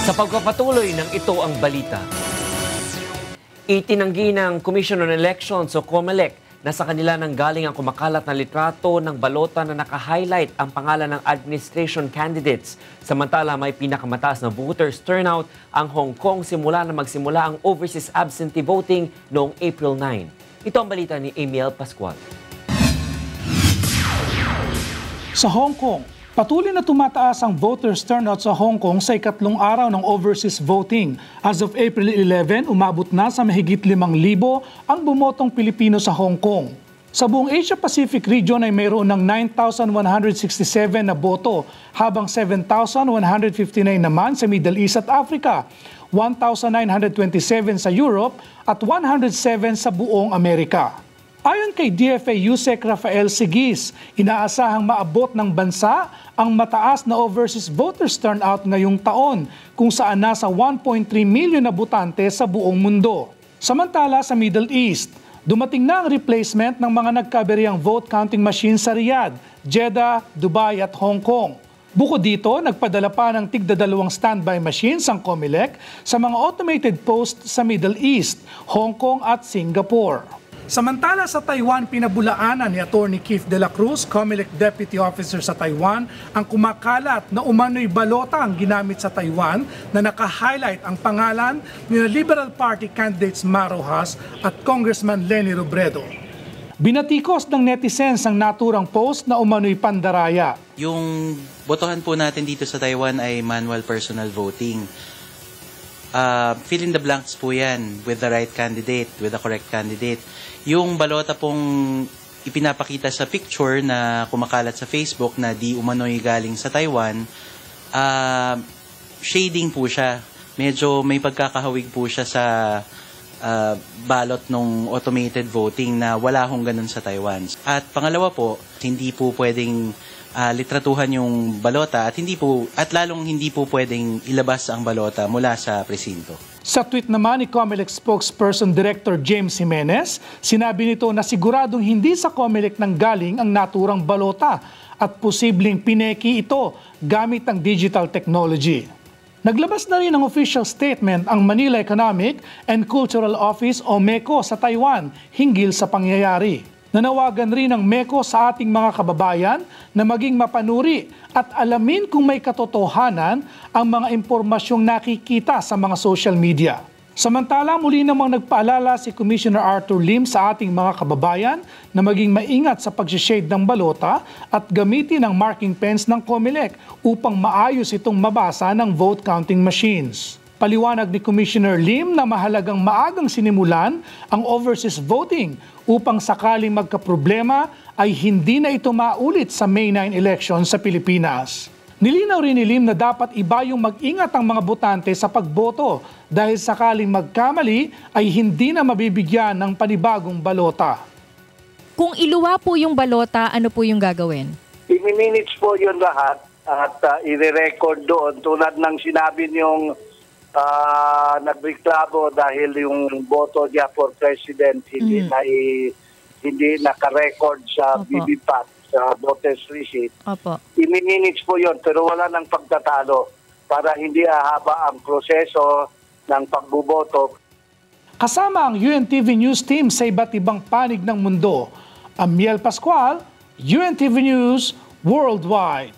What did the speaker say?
Sa pagpapatuloy ng Ito ang Balita, itinanggi ng Commission on Elections o COMELEC na sa kanila nang galing ang kumakalat na litrato ng balota na naka-highlight ang pangalan ng administration candidates. Samantala, may pinakamataas na voters turnout ang Hong Kong simula na magsimula ang overseas absentee voting noong April 9. Ito ang balita ni Emil Pascual. Sa Hong Kong, patuloy na tumataas ang voters turnout sa Hong Kong sa ikatlong araw ng overseas voting. As of April 11, umabot na sa mahigit 5,000 ang bumotong Pilipino sa Hong Kong. Sa buong Asia-Pacific region ay mayroon ng 9,167 na boto, habang 7,159 naman sa Middle East at Africa, 1,927 sa Europe at 107 sa buong Amerika. Ayon kay DFA Yusek Rafael Sigis, inaasahang maabot ng bansa ang mataas na overseas voters turnout ngayong taon, kung saan nasa 1.3 milyon na botante sa buong mundo. Samantala sa Middle East, dumating na ang replacement ng mga nagkaberiyang vote counting machines sa Riyadh, Jeddah, Dubai at Hong Kong. Bukod dito, nagpadala pa ng tigda-2 standby machines ang COMELEC sa mga automated posts sa Middle East, Hong Kong at Singapore. Samantala sa Taiwan, pinabulaanan ni Atty. Keith De La Cruz, COMELEC Deputy Officer sa Taiwan, ang kumakalat na umano'y balota ang ginamit sa Taiwan na naka-highlight ang pangalan ni Liberal Party candidates Ma Roxas at Congressman Leni Robredo. Binatikos ng netizens ang naturang post na umano'y pandaraya. Yung botohan po natin dito sa Taiwan ay manual personal voting. Fill in the blanks po yan with the right candidate, with the correct candidate. Yung balota pong ipinapakita sa picture na kumakalat sa Facebook na di umano'y galing sa Taiwan, shading po siya. Medyo may pagkakahawig po siya sa ballot ng automated voting na wala hong ganun sa Taiwan. At pangalawa po, hindi po pwedeng litratuhan yung balota at lalong hindi po pwedeng ilabas ang balota mula sa presinto. Sa tweet naman ni COMELEC spokesperson Director James Jimenez, sinabi nito na siguradong hindi sa COMELEC nang galing ang naturang balota at posibleng pineki ito gamit ang digital technology. Naglabas na rin ng official statement ang Manila Economic and Cultural Office o MECO sa Taiwan hinggil sa pangyayari. Nanawagan rin ng MECO sa ating mga kababayan na maging mapanuri at alamin kung may katotohanan ang mga impormasyong nakikita sa mga social media. Samantala, muli namang nagpaalala si Commissioner Arthur Lim sa ating mga kababayan na maging maingat sa pag-shade ng balota at gamitin ang marking pens ng COMELEC upang maayos itong mabasa ng vote counting machines. Paliwanag ni Commissioner Lim na mahalagang maagang sinimulan ang overseas voting upang sakaling magkaproblema ay hindi na ito maulit sa May 9 election sa Pilipinas. Nilinaw rin ni Lim na dapat iba yung mag-ingat ang mga botante sa pagboto dahil sakaling magkamali ay hindi na mabibigyan ng panibagong balota. Kung iluwa po yung balota, ano po yung gagawin? I-minutes po yun lahat at i-record doon tulad ng sinabi niyong nagreklamo dahil yung boto niya for president hindi naka-record sa BBPAT, sa voters receipt. I-minutes po yun pero wala ng pagtatalo para hindi ahaba ang proseso ng pagbuboto. Kasama ang UNTV News team sa iba't ibang panig ng mundo. Amiel Pascual, UNTV News Worldwide.